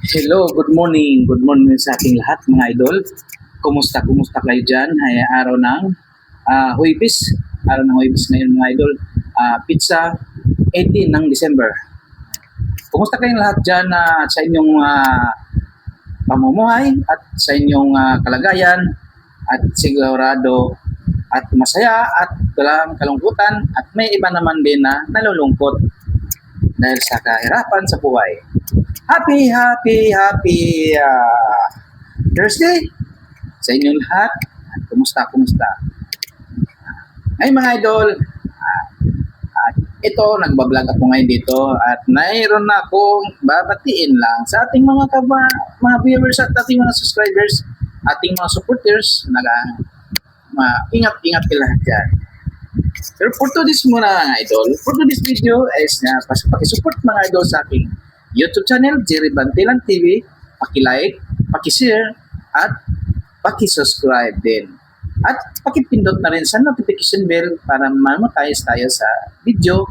Hello, good morning. Good morning sa ating lahat mga idol. Kumusta kayo dyan? Ay, araw ng Huwebes. Araw ng Huwebes ngayon mga idol. Pizza 18 ng December. Kumusta kayong lahat dyan sa inyong pamumuhay at sa inyong kalagayan at sigurado at masaya at walang kalungkutan at may iba naman din na nalulungkot dahil sa kahirapan sa buhay. Happy Thursday sa inyong lahat. Kumusta? Ay mga idol, ito, nagbablog ako ngayon dito at mayroon na akong babatiin lang sa ating mga viewers at ating mga subscribers, ating mga supporters. Ingat kayo lahat dyan. Pero for today's muna mga idol, for today's video is pakisupport mga idol sa aking YouTube channel, Jerry Bantilan TV. Paki-like, paki-share, at paki-subscribe din. At pakipindot na rin sa notification bell para mamatayos tayo sa video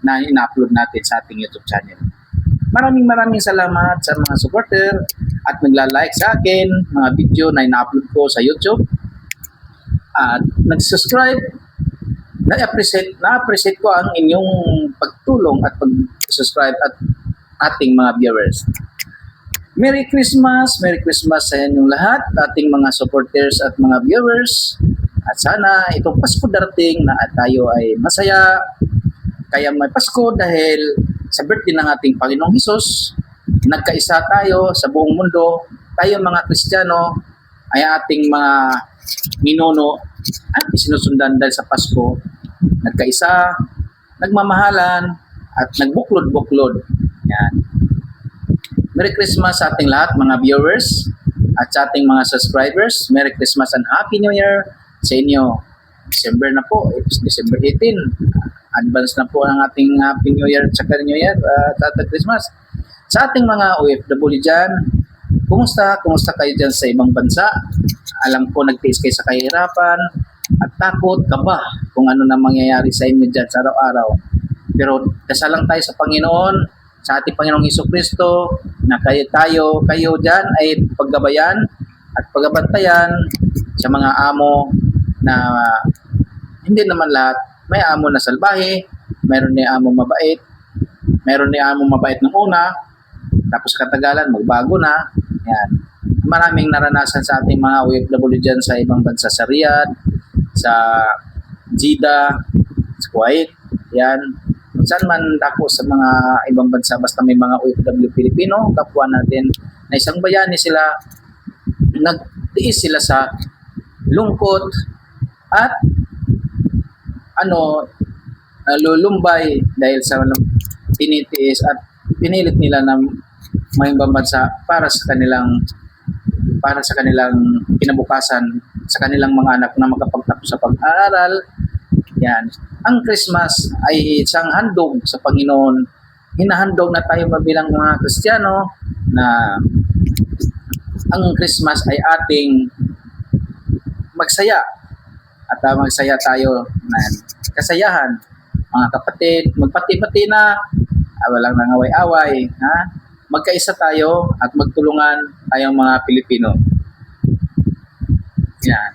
na ina-upload natin sa ating YouTube channel. Maraming salamat sa mga supporter at nagla-like sa akin, mga video na ina-upload ko sa YouTube. At nag-subscribe, na-appreciate ko ang inyong pagtulong at pag-subscribe at ating mga viewers. Merry Christmas sa inyong lahat, ating mga supporters at mga viewers. At sana itong Pasko darating na tayo ay masaya. Kaya may Pasko dahil sa birthday ng ating Panginoong Hesus, nagkaisa tayo sa buong mundo. Tayo mga Kristiyano ay ating mga ninuno at sinusundan dahil sa Pasko. Nagkaisa, nagmamahalan at nagbuklod-buklod. Yan. Merry Christmas sa ating lahat mga viewers at sa ating mga subscribers. Merry Christmas and Happy New Year sa inyo. December na po, it's December 18. Advance na po ang ating Happy New Year at saka New Year at Christmas. Sa ating mga OFW dyan, kumusta kayo dyan sa ibang bansa? Alam ko nagtiis kayo sa kahirapan at takot, kaba kung ano na mangyayari sa inyo dyan sa araw-araw. Pero dasal lang tayo sa Panginoon, sa ating Panginoong Hesukristo, na kayo dyan ay paggabayan at paggabantayan sa mga amo na hindi naman lahat. May amo na salbahe, mayroon ni amo mabait, mayroon ni amo mabait ng una, tapos katagalan magbago na. Yan. Maraming naranasan sa ating mga OFW dyan sa ibang bansa, sa Riyadh, sa Jeddah, sa Kuwait, yan. Saan man dako sa mga ibang bansa, basta may mga OFW Pilipino, kapwa natin na isang bayani sila, nagtiis sila sa lungkot at lulumbay dahil sa tinitiis at pinilit nila na may ibang bansa para sa kanilang kinabukasan, sa kanilang mga anak na makapagtapos sa pag-aaral. Yan. Ang Christmas ay isang handog sa Panginoon. Hinahandog na tayo mabilang mga Kristiyano na ang Christmas ay ating magsaya at magsaya tayo na kasayahan. Mga kapatid, magpati-pati na, walang nangaway-away, magkaisa tayo at magtulungan tayong mga Pilipino. Yan.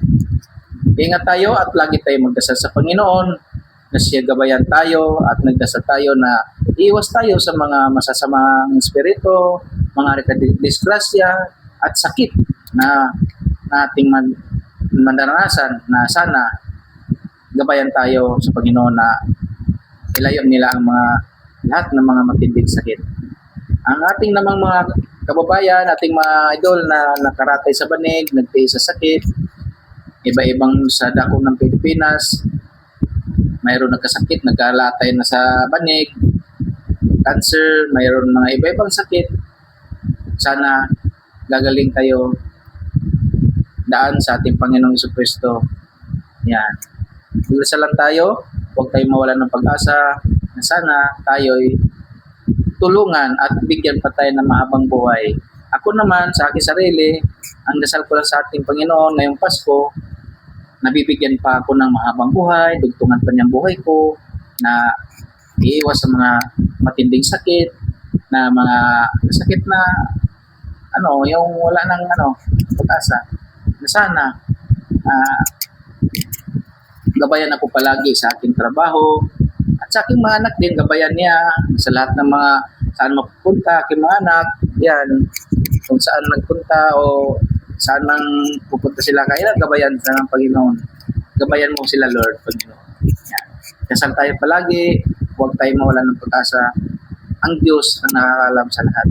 Ingat tayo at lagi tayo magdasal sa Panginoon na siya gabayan tayo at nagdasal tayo na iwas tayo sa mga masasamang espiritu, mga disgrasya at sakit na ating mandaranasan, na sana gabayan tayo sa Panginoon na ilayo nila ang lahat ng mga matinding sakit. Ang ating namang mga kababayan, ating mga idol na nakaratay sa banig, nagtiis sa sakit, iba-ibang sa dako ng Pilipinas, mayroon nagkasakit, nagkalatay na sa banig, cancer, mayroon mga iba-ibang sakit. Sana gagaling kayo, daan sa ating Panginoong Hesukristo. Yan. Magdasal lang tayo, huwag tayong mawalan ng pag-asa na sana tayo'y tulungan at bigyan pa tayo ng mahabang buhay. Ako naman, sa aking sarili, ang dasal ko lang sa ating Panginoon ngayong Pasko, nabibigyan pa ako ng mahabang buhay, dugtungan pa niyang buhay ko, na iiwas sa mga matinding sakit, na mga sakit na yung wala nang pag-asa. Na sana ah, gabayan ako palagi sa aking trabaho at sa aking mga anak din, gabayan niya sa lahat ng mga saan mapupunta aking mga anak, yan, kung saan nagpunta o saan man pupunta sila, kaya gabayan sa ng Panginoon. Gabayan mo sila, Lord, Panginoon. Yan. Kasal tayo palagi, huwag tayo mawala ng pag-asa. Ang Diyos ang nakakalam sa lahat.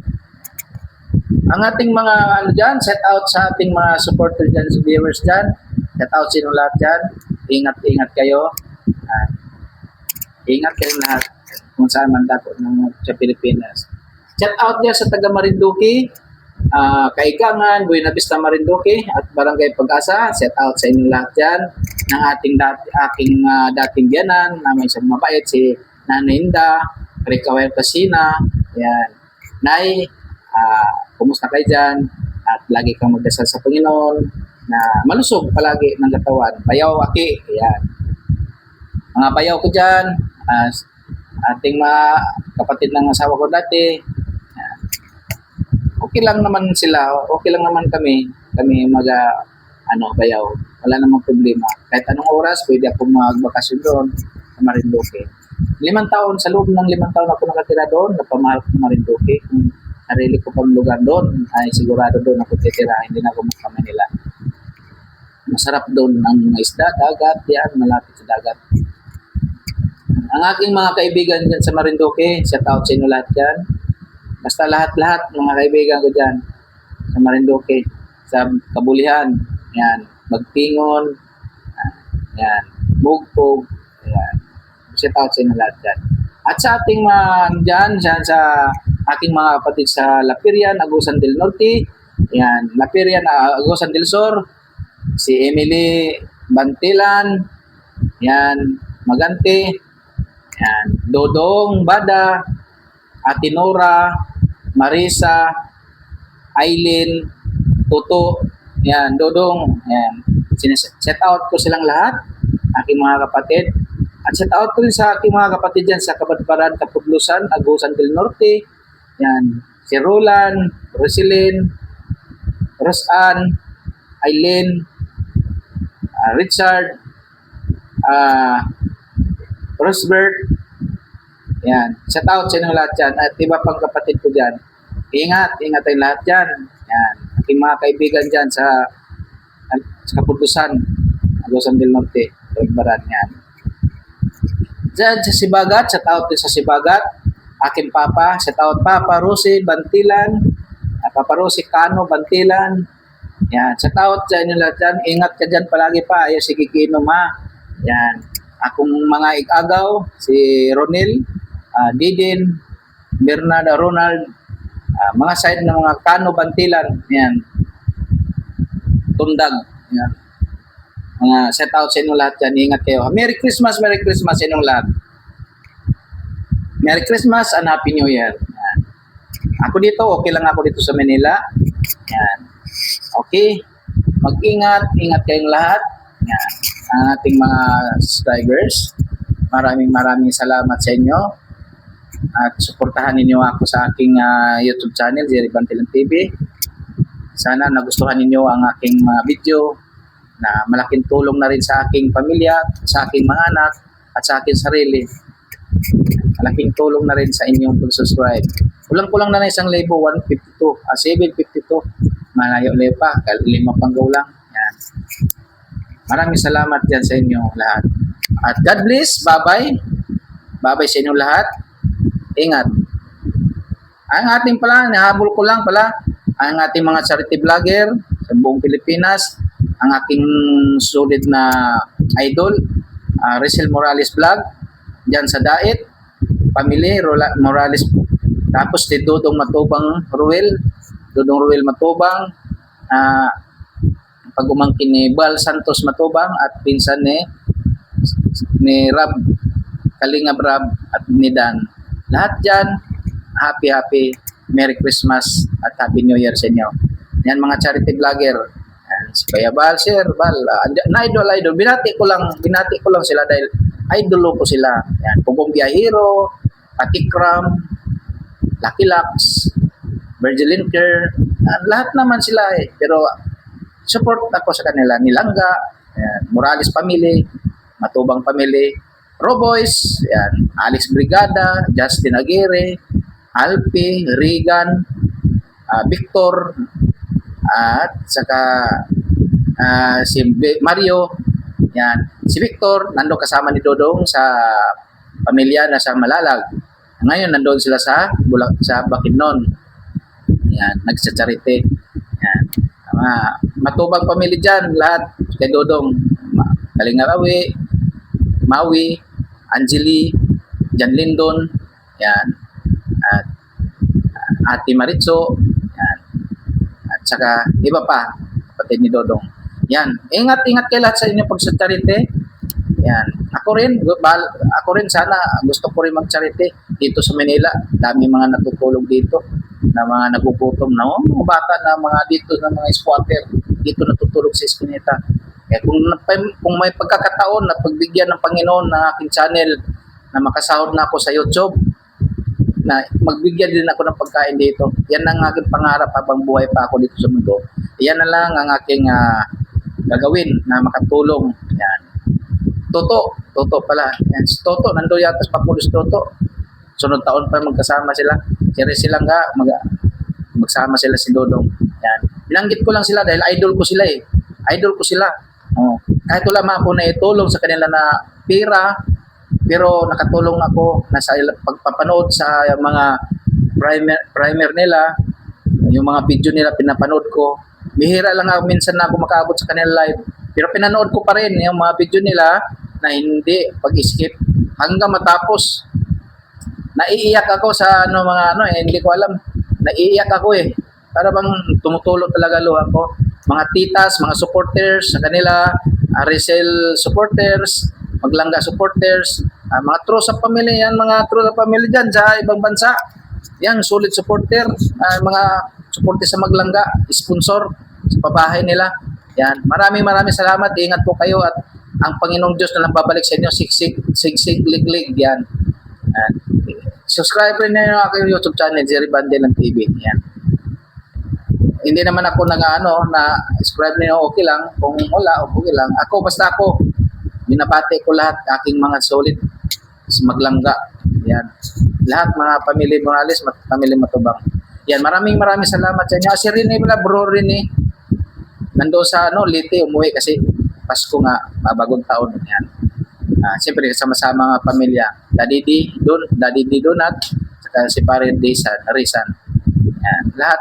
Ang ating mga dyan, set out sa ating mga supporter dyan, sa viewers dyan, set out sa inyo lahat dyan, ingat kayo. Ingat kayo lahat kung saan man dako sa Pilipinas. Set out dyan sa taga Marinduque, Kaigangan, Buena Vista Marinduque at Barangay Pag-asa. Set out sa inyo lahat dyan ng aking dating biyanan na may isang mabait, si Nanay Inda, Rica Huertasina. Yan. Nay, kumusta kayo dyan? At lagi kang magdasal sa Panginoon na malusog palagi ng katawan. Bayaw, aki. Yan. Mga bayaw ko dyan, ating mga kapatid ng asawa ko dati, okay lang naman sila, okay lang naman kami bayaw. Wala namang problema. Kahit anong oras, pwede ako magbakasyon doon sa Marinduque. 5 taon, sa loob ng 5 taon ako nakatira doon, napamahal ko sa Marinduque. Kung sarili ko pang lugar doon, ay sigurado doon ako titira, hindi na ako magka-Manila. Masarap doon ang isda, dagat, yan, malapit sa dagat. Ang aking mga kaibigan dyan sa Marinduque, shout out sa inyo lahat dyan. Basta lahat-lahat, mga kaibigan ko dyan sa Marinduque, sa Kabulihan, yan, Magtingon, yan, Bugpog, yan. Shout out sa inyo lahat dyan. At sa ating mga dyan, sa aking mga kapatid sa Lapirian, Agusan del Norte, yan, Lapirian, Agusan del Sur, si Emily Bantilan, yan, Magante, yan, Dodong Bada, Atinora, Marisa, Aileen, Tuto, yan, Dodong, yan. Set out ko silang lahat, aking mga kapatid. At set out ko rin sa aking mga kapatid dyan sa Kabadbaran, Kapudlusan, Agusan del Norte, yan, si Roland, Roselyn, Rosan, Aileen, Richard, Rosbert, yan. Shout out sa inyo lahat dyan. At iba pang kapatid ko dyan. Ingat tayo lahat dyan. Yan. Aking mga kaibigan dyan sa Kapudlusan, Agusan del Norte, Bagbaran, yan. Dyan sa Sibagat, shout out din sa Sibagat. Aking papa, shout out Papa Rosie Bantilan, Papa Rosie Cano Bantilan. Yan. Shout out sa inyo lahat dyan. Ingat ka dyan palagi pa. Ayaw si Kikino ma. Yan. Akong mga ikagaw, si Ronil, Didin, Bernardo, Ronald, mga side ng mga Kano Bantilan, yan, Tundag, yan. Mga set out sa inyo lahat yan, ingat kayo. Merry Christmas sa inyong lahat. Merry Christmas and Happy New Year. Yan. Ako dito, okay lang ako dito sa Manila. Yan. Okay, mag-ingat kayong lahat. Yan. Ang ating mga subscribers, maraming salamat sa inyo at suportahan ninyo ako sa aking YouTube channel, Jerry Bantilan TV. Sana nagustuhan ninyo ang aking mga video na malaking tulong na rin sa aking pamilya, sa aking mga anak at sa aking sarili. Malaking tulong na rin sa inyong pag-subscribe. Kulang-kulang na 1,000, 152, 752, malayo pa, 5 panggaw lang. Yan. Maraming salamat dyan sa inyo lahat. At God bless. Bye-bye. Bye-bye sa inyo lahat. Ingat. Ang ating nahabol ko lang pala, ang ating mga charity vlogger sa buong Pilipinas, ang aking solid na idol, Rizal Morales Vlog, dyan sa Dait, Family Morales, tapos si Dodong Ruel Matubang, pagumangkin ni Bal Santos Matubang at pinsan ni Rab Kalingap Rab at ni Dan. Lahat dyan, happy Merry Christmas at Happy New Year sa inyo. Yan mga charity vlogger. Yan, si Kuya Bal, Sir Bal, idol. Binati ko lang sila dahil idol ko sila. Yan, Pugong Biyahiro, Atikram, Lucky Lux, Virgilin Care, lahat naman sila eh. Pero support ako sa kanila. Nilangga, yan, Morales Family, Matubang Family, Roboys, yan, Alex Brigada, Justin Aguirre, Alpi, Regan, Victor, at saka si Mario, yan. Si Victor, nando kasama ni Dodong sa pamilya na sa Malalag. Ngayon, nandoon sila sa Bukidnon. Yan, nagsa-charity. Yan. Matubang pamilya dyan, lahat kay Dodong. Kalingarawi, Maui, Angeli, Jan Lindon, yan. At Ate Maritzo, yan. At saka iba pa, kapatid ni Dodong. Yan. Ingat-ingat kayo lahat sa inyo pag sa charity. Yan. Ako rin sana gusto ko rin mag-charity dito sa Manila. Dami mga natutulog dito na mga nagugutom na mga bata na mga dito na mga squatter dito natutulog sa Eskinita. Kaya kung may pagkakataon na pagbigyan ng Panginoon ng aking channel na makasahod na ako sa YouTube, na magbigyan din ako ng pagkain dito. Yan ang aking pangarap habang buhay pa ako dito sa mundo. Yan na lang ang aking gagawin na makatulong. Yan. Toto pala. Yan. Si Toto, nando yata sa Papulos Toto. Sunod taon pa magkasama sila. Siri silang magsama sila si Dodong. Yan. Binanggit ko lang sila dahil idol ko sila eh. Idol ko sila. Kahit wala man ako na itulong sa kanila na pera, pero nakatulong ako na sa pagpapanood sa mga primer nila, yung mga video nila pinapanood ko. Bihira lang ako minsan na ako makaabot sa kanila live. Pero pinanood ko pa rin yung mga video nila na hindi pag-skip hanggang matapos. Naiiyak ako sa hindi ko alam. Naiiyak ako eh. Para bang tumutulo talaga luha ko. Mga titas, mga supporters sa kanila, Rizal supporters, Maglangga supporters, mga true sa pamilya yan, mga true sa pamilya dyan sa ibang bansa. Yan, solid supporter, mga supporter sa Maglangga, sponsor sa pabahay nila. Yan, maraming salamat. Ingat po kayo at ang Panginoong Diyos na lang babalik sa inyo, sigsig, liglig, yan. Subscribe rin niyo aking YouTube channel, Jerry Bandelan TV. Yan. Hindi naman ako na subscribe niyo, okay lang. Kung wala, okay lang. Basta ako, binabati ko lahat aking mga solid sa Maglangga. Yan. Lahat mga pamilya Morales, pamilya Matubang. Yan, maraming salamat sa inyo. Si Rene pala, bro Rene. Nandoon sa Leyte, umuwi kasi Pasko nga, bagong taon. Yan. Siyempre, sama-sama mga pamilya. Daddy D Donat, saka si Pare Rizan. Yan, lahat.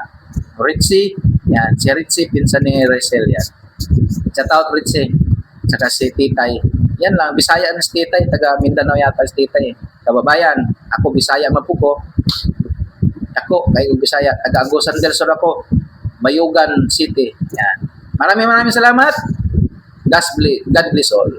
Ritzy, yan. Si Ritzy, pinsan ni Rizal, yan. Shout out Ritzy. Saka si Titay. Yan lang, Bisaya na si Titay. Taga Mindanao yata si Titay. Kababayan, ako Bisaya Mapuko. Ako, kayo Bisaya. Taga Agusan del Sur ako. Bayugan City. Yan. Maraming salamat. God bless all.